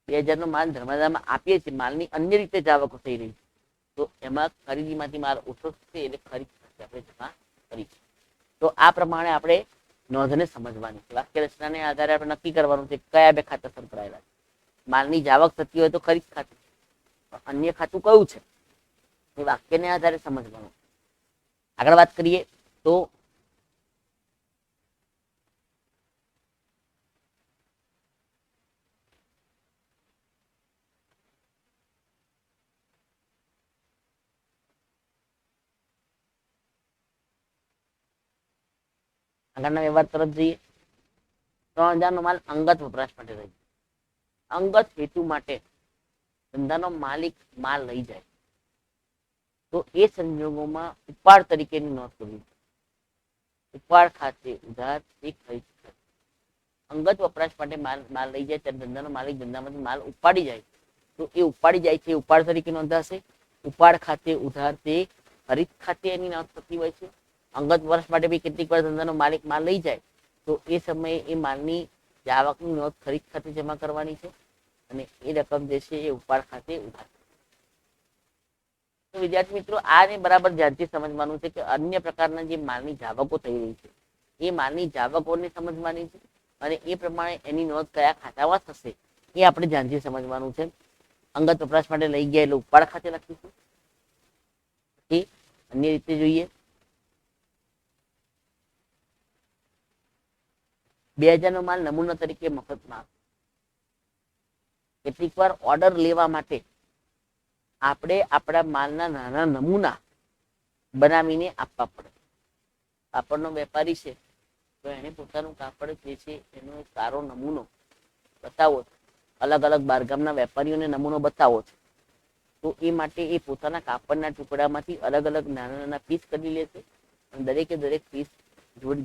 2000 નો માલ ધર્માદામાં આપીએ છીએ, માલની અન્ય રીતે જાવકો થઈ રહી છે, તો એમાં ખરીદીમાંથી માલ ઓછો થશે એટલે ખરીદ ખાતે આપણે જમા કરીશું. તો આ પ્રમાણે આપણે નોંધને સમજવાની છે. વાક્ય રચનાને આધારે આપણે નક્કી કરવાનું છે કયા બે ખાતા સંકળાયેલા છે. માલની જાવક થતી હોય તો ખરીદ ખાતું, અન્ય ખાતું કયું છે એ વાક્યને આધારે સમજવાનું. આગળ વાત કરીએ તો આગળના વ્યવહાર તરફ જઈએ. 3000 નો માલ અંગત વપરાશ માટે રહી, અંગત હેતુ માટે ધંધાનો માલિક માલ લઈ જાય તો એ સંજોગોમાં ઉપાડ તરીકેની નોંધ કરવી. ઉપાડ ખાતે ઉધાર, એક ખરીદ ખાતે. અંગત વપરાશ માટે માલ લઈ જાય ત્યારે ધંધાનો માલિક ધંધામાંથી માલ ઉપાડી જાય તો એ ઉપાડી જાય છે ઉપાડ તરીકે નોંધાશે. ઉપાડ ખાતે ઉધાર, તે ખરીદ ખાતે એની નોંધ થતી હોય છે. અંગત વર્ષ માટે બી કેટલીક વાર ધંધાનો માલિક માલ લઈ જાય તો એ સમયે એ માલની જાવકની નોંધ ખરીદ ખાતે જમા કરવાની છે અને એ રકમ જે છે એ ઉપાડ ખાતે ઉધાર. તો વિદ્યાર્થી મિત્રો, આને બરાબર ધ્યાનથી સમજવાનું છે કે અન્ય પ્રકારના જે માલની જાવકો થઈ રહી છે એ માલની જાવકોને સમજવાની છે અને એ પ્રમાણે એની નોંધ કયા ખાતામાં થશે એ આપણે ધ્યાનથી સમજવાનું છે. અંગત વપરાશ માટે લઈ ગયા એટલે ઉપાડ ખાતે લખીશું. અન્ય રીતે જોઈએ. 2000 નો માલ નમૂના તરીકે મફતમાં. કેટલીક વાર ઓર્ડર લેવા માટે આપણે આપણા માલના નાના નમૂના બનાવીને આપવા પડે. કાપડનો વેપારી છે તો એને પોતાનું કાપડ જે છે એનો એક સારો નમૂનો બતાવો છે, અલગ અલગ બારગામના વેપારીઓને નમૂનો બતાવો છે, તો એ માટે એ પોતાના કાપડના ટુકડામાંથી અલગ અલગ નાના નાના પીસ કરી લેશે અને દરેકે દરેક પીસ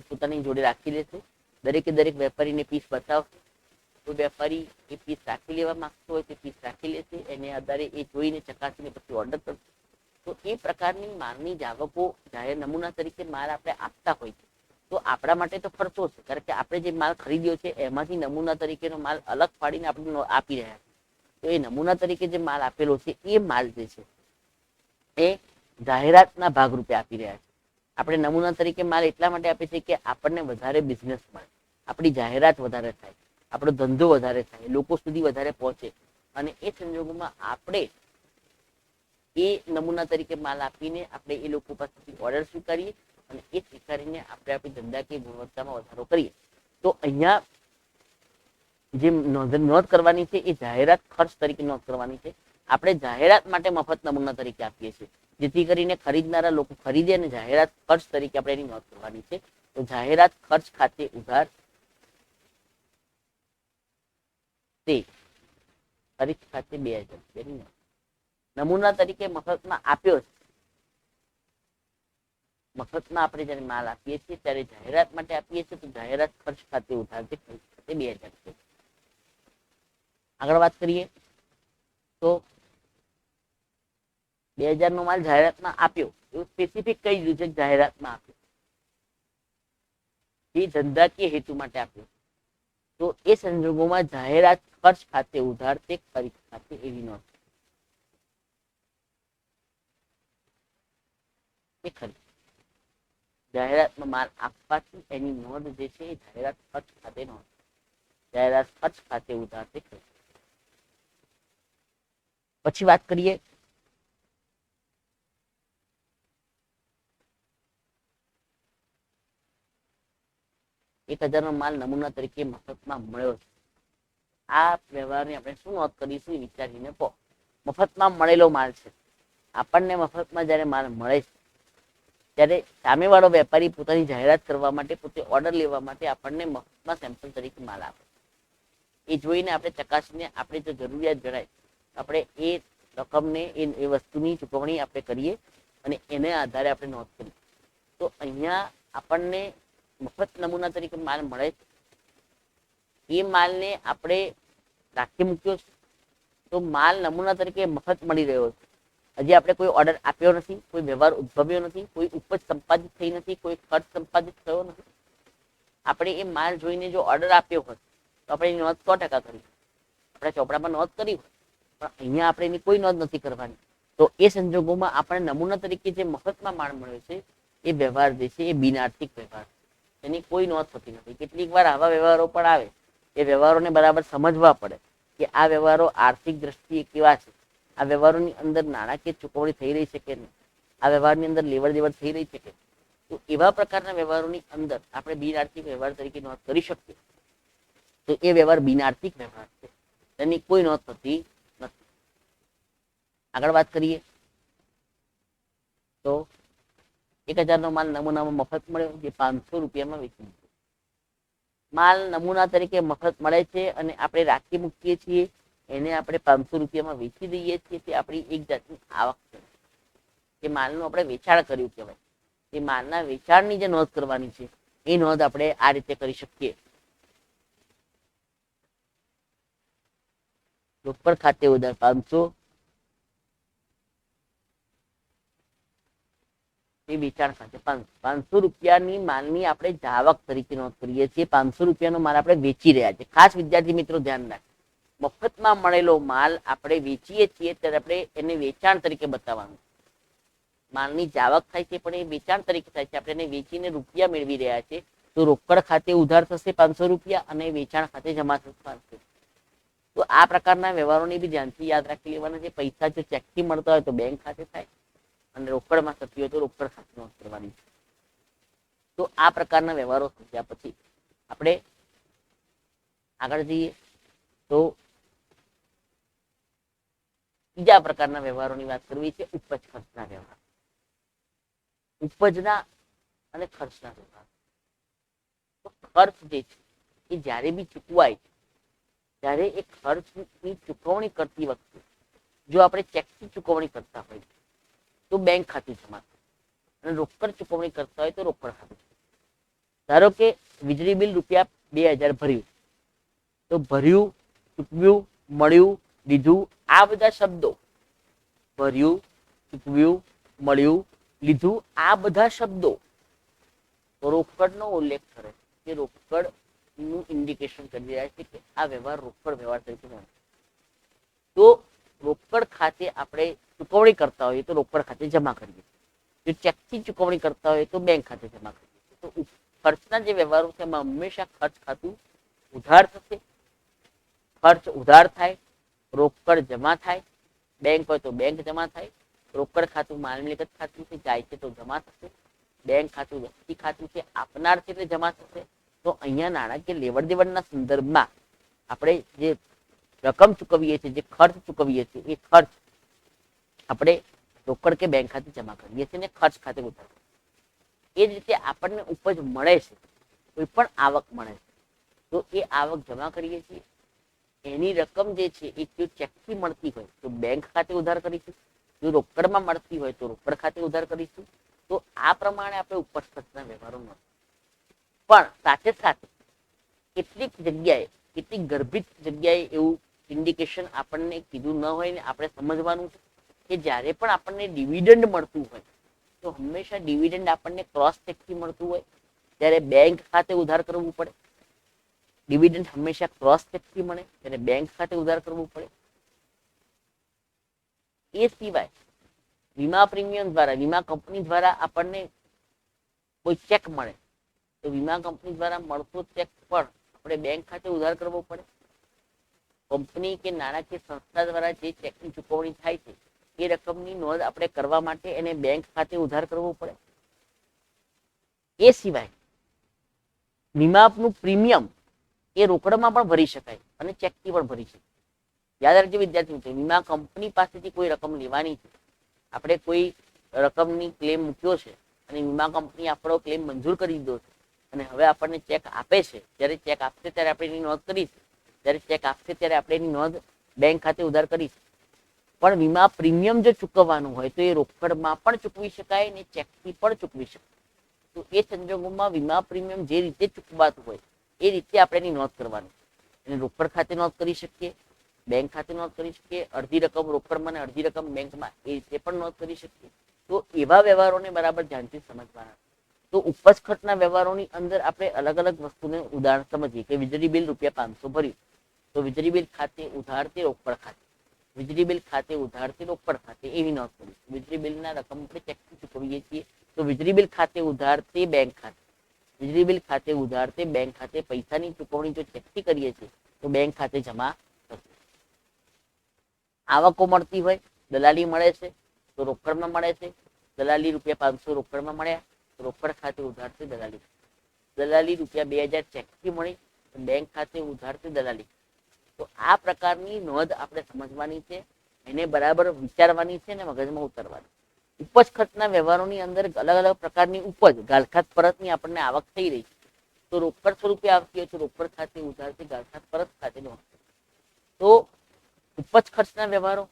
પોતાની જોડે રાખી લેશે. દરેકે દરેક વેપારીને પીસ બતાવશે તો વેપારી એ પીસ રાખી લેવા માંગતો હોય તે પીસ રાખી લેશે. એને આધારે એ જોઈને ચકાસીને પછી ઓર્ડર કરશે. તો તો એ પ્રકારની માલની જાવકો જાહેર નમૂના તરીકે માલ આપણે આપતા હોય છે તો આપણા માટે તો ખર્ચો છે, કારણ કે આપણે જે માલ ખરીદ્યો છે એમાંથી નમૂના તરીકેનો માલ અલગ પાડીને આપણે આપી રહ્યા છે. તો એ નમૂના તરીકે જે માલ આપેલો છે એ માલ જે છે એ જાહેરાતના ભાગરૂપે આપી રહ્યા છે. આપણે નમૂના તરીકે માલ એટલા માટે આપીએ છીએ કે આપણને વધારે બિઝનેસ મળે, આપણી જાહેરાત વધારે થાય, આપણો ધંધો વધારે થાય, લોકો સુધી વધારે પહોંચે. અને એ સંજોગોમાં આપણે એ નમૂના તરીકે માલ આપીને આપણે એ લોકો પાસેથી ઓર્ડર સ્વીકારીએ અને એ સ્વીકારીને આપણે આપણી ધંધાકીય ગુણવત્તામાં વધારો કરીએ. તો અહીંયા જે નોંધ કરવાની છે એ જાહેરાત ખર્ચ તરીકે નોંધ કરવાની છે. આપણે જાહેરાત માટે મફત નમૂના તરીકે આપીએ છીએ, જેથી કરીને ખરીદનારા લોકો ખરીદે અને જાહેરાત ખર્ચ તરીકે આપણે એની નોંધ કરવાની છે. તો જાહેરાત ખર્ચ ખાતે ઉધાર તે ખરીદ ખાતે 2000 નમૂના તરીકે મફતમાં આપ્યો છે. મફતમાં આપણે જયારે માલ આપીએ છીએ ત્યારે જાહેરાત માટે આપીએ છીએ તો જાહેરાત ખર્ચ ખાતે ઉધાર તે ખરીદ ખાતે 2000 છે. આગળ વાત કરીએ તો 2000 નો માલ જાહેરાતમાં આપ્યો, એવું સ્પેસિફિક કહી દીધું છે જાહેરાતમાં આપ્યો, એ ધંધાકીય હેતુ માટે આપ્યો. તો એ સંજોગોમાં જાહેરાત ખર્ચ ખાતે ઉધાર તે ખરીદ ખાતે એવી નોંધ એ ખરીદ જાહેરાતમાં માલ આપવાથી એની નોંધ જે છે એ જાહેરાત ખર્ચ ખાતે નોંધ, જાહેરાત ખર્ચ ખાતે ઉધાર તે ખરીદ. પછી વાત કરીએ 1000 નો માલ નમૂના તરીકે મફતમાં મળ્યો છે. આ વ્યવહારની આપણે શું નોંધ કરીશું એ વિચારીને કહો. મફતમાં મળેલો માલ છે, આપણને મફતમાં જયારે માલ મળે છે ત્યારે સામેવાળો વેપારી પોતાની જાહેરાત કરવા માટે, પોતે ઓર્ડર લેવા માટે આપણને મફતમાં સેમ્પલ તરીકે માલ આપે. એ જોઈને આપણે ચકાસીને આપણે જો જરૂરિયાત જણાય આપણે એ રકમને એ વસ્તુની ચૂકવણી આપણે કરીએ અને એને આધારે આપણે નોંધ કરીએ. તો અહીંયા આપણને મફત નમૂના તરીકે માલ મળે છે, એ માલને આપણે રાખી મૂક્યો છે. તો માલ નમૂના તરીકે મફત મળી રહ્યો છે, હજી આપણે કોઈ ઓર્ડર આપ્યો નથી, કોઈ વ્યવહાર ઉદ્ભવ્યો નથી, કોઈ ઉપજ સંપાદિત થઈ નથી, કોઈ ખર્ચ સંપાદિત થયો નથી. આપણે એ માલ જોઈને જો ઓર્ડર આપ્યો હોત તો આપણે એની નોંધ 100% કરી, આપણે ચોપડામાં નોંધ કરી હોય, પણ અહીંયા આપણે એની કોઈ નોંધ નથી કરવાની. તો એ સંજોગોમાં આપણે નમૂના તરીકે જે મફતમાં માલ મળ્યો છે એ વ્યવહાર જે છે એ બિનઆર્થિક વ્યવહાર, એની કોઈ નોંધ થતી નથી. કેટલીક વાર આવા વ્યવહારો પણ આવે, એ વ્યવહારોને બરાબર સમજવા પડે કે આ વ્યવહારો આર્થિક દ્રષ્ટિએ કેવા છે, આ વ્યવહારોની અંદર નાણાકીય ચૂકવણી થઈ રહી છે કે નહીં, આ વ્યવહારની અંદર લેવડ દેવડ થઈ રહી છે કે. તો એવા પ્રકારના વ્યવહારોની અંદર આપણે બિનઆર્થિક વ્યવહાર તરીકે નોંધ કરી શકીએ. તો એ વ્યવહાર બિનઆર્થિક વ્યવહાર છે, તેની કોઈ નોંધ થતી નથી. આગળ વાત કરીએ તો 1000 નો માલ નમૂનામાં મફત મળ્યો, જે 500 રૂપિયામાં વેચી દીધો. માલ નમૂના તરીકે મફત મળે છે અને આપણે રાખી મૂકીએ છીએ, એને આપણે 500 રૂપિયામાં વેચી દઈએ છીએ. તે આપણી એક જાતની આવક છે, એ માલનું આપણે વેચાણ કર્યું કહેવાય. એ માલના વેચાણની જે નોંધ કરવાની છે એ નોંધ આપણે આ રીતે કરી શકીએ. રોકડ ખાતે ઉધાર 500, એ વેચાણ ખાતે 500 રૂપિયાની માલની આપણે જાવક તરીકે નોંધ કરીએ છીએ. 500 રૂપિયાનો માલ આપણે વેચી રહ્યા છીએ. ખાસ વિદ્યાર્થી મિત્રો ધ્યાન રાખે, મફતમાં મળેલો માલ આપણે વેચીએ છીએ ત્યારે આપણે એને વેચાણ તરીકે બતાવવાનું. માલની જાવક થાય છે પણ એ વેચાણ તરીકે થાય છે, આપણે એને વેચીને રૂપિયા મેળવી રહ્યા છીએ. તો રોકડ ખાતે ઉધાર થશે 500 રૂપિયા અને વેચાણ ખાતે જમા થશે. તો આ પ્રકારના વ્યવહારોને બી ધ્યાનથી યાદ રાખી લેવાના છે. પૈસા જો ચેકથી મળતા હોય તો બેંક ખાતે થાય અને રોકડમાં થતી હોય તો રોકડ ખાતે નોંધ કરવાની છે. તો આ પ્રકારના વ્યવહારો થયા પછી આપણે આગળ જઈએ તો બીજા પ્રકારના વ્યવહારોની વાત કરવી છે, ઉપજ ખર્ચના વ્યવહાર. ઉપજના અને ખર્ચના વ્યવહાર. તો ખર્ચ જે છે એ જ્યારે બી ચૂકવાય છે ત્યારે એ ખર્ચની ચૂકવણી કરતી વખતે જો આપણે ચેકથી ચૂકવણી કરતા હોય તો બેંક ખાતે જમા થાય અને રોકડ ચૂકવણી કરતા હોય તો રોકડ ખાતે. ધારો કે વીજળી બિલ રૂપિયા 2000 ભર્યું, તો ભર્યું, ચૂકવ્યું, મળ્યું, લીધું, આ બધા શબ્દો ભર્યું, ચૂકવ્યું, મળ્યું, લીધું, આ બધા શબ્દો રોકડનો ઉલ્લેખ કરે છે, રોકડ નું ઇન્ડિકેશન કરી રહ્યા છે કે આ વ્યવહાર રોકડ વ્યવહાર તરીકે ગણાય. તો રોકડ ખાતે આપણે ચૂકવણી કરતા હોઈએ તો રોકડ ખાતે જમા કરીએ, જો ચેકથી ચૂકવણી કરતા હોઈએ તો બેંક ખાતે જમા કરીએ. તો ખર્ચના જે વ્યવહારો છે એમાં હંમેશા ખર્ચ ખાતું ઉધાર થશે, ખર્ચ ઉધાર થાય, રોકડ જમા થાય, બેંક હોય તો બેંક જમા થાય, રોકડ ખાતું માલ મિલકત ખાતું છે જાય છે તો જમા થશે, બેંક ખાતું વ્યક્તિ ખાતું છે આપનાર છે એટલે જમા થશે. તો અહીંયા નાણાકીય લેવડ દેવડના સંદર્ભમાં આપણે જે રકમ ચૂકવીએ છીએ, જે ખર્ચ ચૂકવીએ છીએ, એ ખર્ચ આપણે રોકડ કે બેંક ખાતે જમા કરીએ છીએ ને ખર્ચ ખાતે ઉધાર. એ જ રીતે આપણને ઉપજ મળે છે, કોઈ પણ આવક મળે છે તો એ આવક જમા કરીએ છીએ. એની રકમ જે છે એ જો ચેકથી મળતી હોય તો બેંક ખાતે ઉધાર કરીશું, જો રોકડમાં મળતી હોય તો રોકડ ખાતે ઉધાર કરીશું. તો આ પ્રમાણે આપણે ઉપજ ખર્ચના વ્યવહારો મળે. પણ સાથે સાથે કેટલીક જગ્યાએ, કેટલીક ગર્ભિત જગ્યાએ એવું ઇન્ડિકેશન આપણને કીધું ન હોય ને આપણે સમજવાનું છે કે જ્યારે પણ આપણને ડિવિડન્ડ મળતું હોય તો હંમેશા ડિવિડન્ડ આપણને ક્રોસ ચેકથી મળતું હોય ત્યારે બેંક ખાતે ઉધાર કરવું પડે. ડિવિડન્ડ હંમેશા ક્રોસ ચેકથી મળે ત્યારે બેંક ખાતે ઉધાર કરવું પડે. એ સિવાય વીમા પ્રીમિયમ દ્વારા, વીમા કંપની દ્વારા આપણને કોઈ ચેક મળે તો વીમા કંપની દ્વારા મળતો ચેક પણ આપણે બેંક ખાતે ઉધાર કરવો પડે. કંપની કે નાણાકીય સંસ્થા દ્વારા જે ચેકની ચૂકવણી થાય છે એ રકમની નોંધ આપણે કરવા માટે એને બેંક ખાતે ઉધાર કરવો પડે. એ સિવાય વીમાનું પ્રીમિયમ એ રોકડમાં પણ ભરી શકાય અને ચેકથી પણ ભરી શકાય. યાદ રાખજો વિદ્યાર્થી મિત્રો, વીમા કંપની પાસેથી કોઈ રકમ લેવાની છે, આપણે કોઈ રકમની ક્લેમ મૂક્યો છે અને વીમા કંપની આપણો ક્લેમ મંજૂર કરી દીધો છે અને હવે આપણને ચેક આપે છે. જ્યારે ચેક આપશે ત્યારે આપણે એની નોંધ કરીશું, જ્યારે ચેક આપશે ત્યારે આપણે એની નોંધ બેંક ખાતે ઉધાર કરીશું. પણ વીમા પ્રીમિયમ જો ચૂકવવાનું હોય તો એ રોકડમાં પણ ચૂકવી શકાય ને ચેકથી પણ ચૂકવી શકાય. તો એ સંજોગોમાં વીમા પ્રીમિયમ જે રીતે ચૂકવાતું હોય એ રીતે આપણે એની નોંધ કરવાની. એને રોકડ ખાતે નોંધ કરી શકીએ, બેંક ખાતે નોંધ કરી શકીએ, અડધી રકમ રોકડમાં અને અડધી રકમ બેંકમાં એ રીતે પણ નોંધ કરી શકીએ. તો એવા વ્યવહારોને બરાબર ધ્યાનથી સમજવાના. તો ઉપજ ખર્ચના વ્યવહારોની અંદર આપણે અલગ અલગ વસ્તુને ઉદાહરણ સમજીએ કે વીજળી બિલ ₹500 ભર્યું તો વીજળી બિલ ખાતે ઉધાર તે રોકડ ખાતે, વીજળી બિલ ખાતે ઉધાર તે રોકડ ખાતે એવી નોંધ કરીશું. વીજળી બિલના રકમ આપણે ચેકથી ચૂકવીએ છીએ તો વીજળી બિલ ખાતે ઉધાર તે બેંક ખાતે, વીજળી બિલ ખાતે ઉધાર તે બેંક ખાતે. પૈસાની ચૂકવણી જો ચેકથી કરીએ છીએ તો બેંક ખાતે જમા થશે. આવકો મળતી હોય, દલાલી મળે છે તો રોકડમાં મળે છે, દલાલી ₹500 રોકડમાં મળ્યા તો રોકડ ખાતે ઉધાર તે દલાલી, દલાલી ₹2000 ચેકથી મળી તો બેંક ખાતે ઉધાર તે દલાલી. તો આ પ્રકારની નોંધ આપણે સમજવાની છે, એને બરાબર વિચારવાની છે ને મગજમાં ઉતારવાની. ઉપજ ખર્ચના વ્યવહારોની અંદર અલગ અલગ પ્રકારની ઉપજ ગાલખાત પરતની આપણને આવક થઈ રહી છે તો રોકડ સ્વરૂપે આવતી હોય તો રોકડ ખાતે ઉધારથી ગાલખાત પરત ખાતે નોંધ. તો ઉપજ ખર્ચના વ્યવહારો,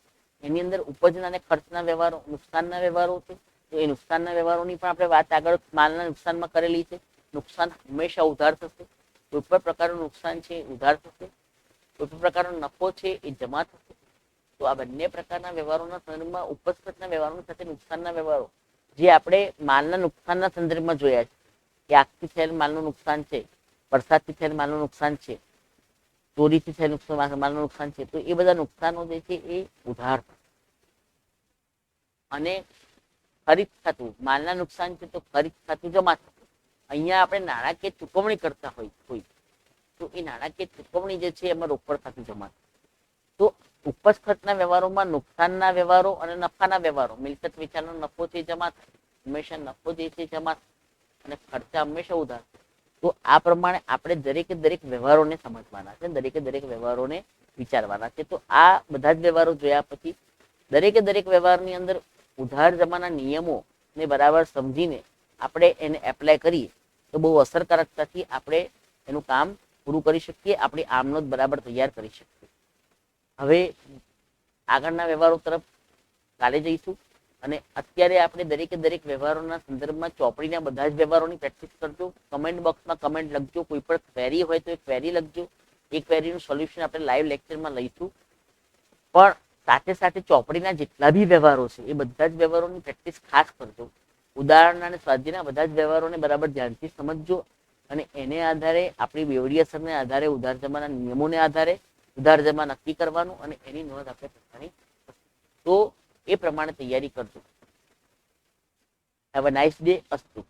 એની અંદર ઉપજના અને ખર્ચના વ્યવહારો, નુકસાનના વ્યવહારો છે. તો એ નુકસાનના વ્યવહારોની પણ આપણે વાત આગળ માલના નુકસાનમાં કરેલી છે. નુકસાન હંમેશા ઉધાર થશે, કોઈ પણ પ્રકારનું નુકસાન છે ઉધાર થશે, કોઈ પણ પ્રકારનો નફો છે એ જમા થશે. તો આ બંને પ્રકારના વ્યવહારોના સંદર્ભમાં ઉપજ ખર્ચના વ્યવહારો સાથે નુકસાનના વ્યવહારો જે આપણે માલના નુકસાનના સંદર્ભમાં જોયા છે કે આગથી થયેલ માલનું નુકસાન છે, વરસાદથી થયેલ માલનું નુકસાન છે, ચોરીથી થયેલ માલનું નુકસાન છે. તો એ બધા નુકસાનો જે છે એ ઉધાર અને ખરીદ ખાતું માલના નુકસાન છે તો ખરીદ ખાતું જમા થતું. અહીંયા આપણે નાણાકીય ચૂકવણી કરતા હોય તો એ નાણાકીય ચૂકવણી જે છે એમાં રોકડ ખાતું જમા થાય. તો ઉપજ ખર્ચના વ્યવહારોમાં નુકસાનના વ્યવહારો અને નફાના વ્યવહારો, મિલકત વેચાણનો નફો છે જમા થાય, હંમેશા નફો જે છે જમા થાય અને ખર્ચા હંમેશા ઉધાર. તો આ પ્રમાણે આપણે દરેકે દરેક વ્યવહારોને સમજવાના છે, દરેકે દરેક વ્યવહારોને વિચારવાના છે. તો આ બધા જ વ્યવહારો જોયા પછી દરેકે દરેક વ્યવહારની અંદર ઉધાર જમાના નિયમોને બરાબર સમજીને આપણે એને એપ્લાય કરીએ તો બહુ અસરકારકતાથી આપણે એનું કામ પૂરું કરી શકીએ, આપણી આમનોંધ બરાબર તૈયાર કરી શકીએ. હવે આગળના વ્યવહારો તરફ કાલે જઈશું અને અત્યારે આપણે દરેકે દરેક વ્યવહારોના સંદર્ભમાં ચોપડીના બધા જ વ્યવહારોની પ્રેક્ટિસ કરજો. કમેન્ટ બોક્સમાં કમેન્ટ લખજો, કોઈ પણ ક્વેરી હોય તો એ ક્વેરી લખજો. એ ક્વેરીનું સોલ્યુશન આપણે લાઈવ લેક્ચરમાં લઈશું. પણ સાથે સાથે ચોપડીના જેટલા બી વ્યવહારો છે એ બધા જ વ્યવહારોની પ્રેક્ટિસ ખાસ કરજો. ઉદાહરણ અને સ્વાધ્યાયના બધા જ વ્યવહારોને બરાબર ધ્યાનથી સમજજો અને એને આધારે આપણી બેવડી અસરને આધારે ઉધાર જમાના નિયમોને આધારે ઉધાર જમા નક્કી કરવાનું અને એની નોંધ આપણે પોતાની તો એ પ્રમાણે તૈયારી કરજો. Have a nice day. અસ્તુ.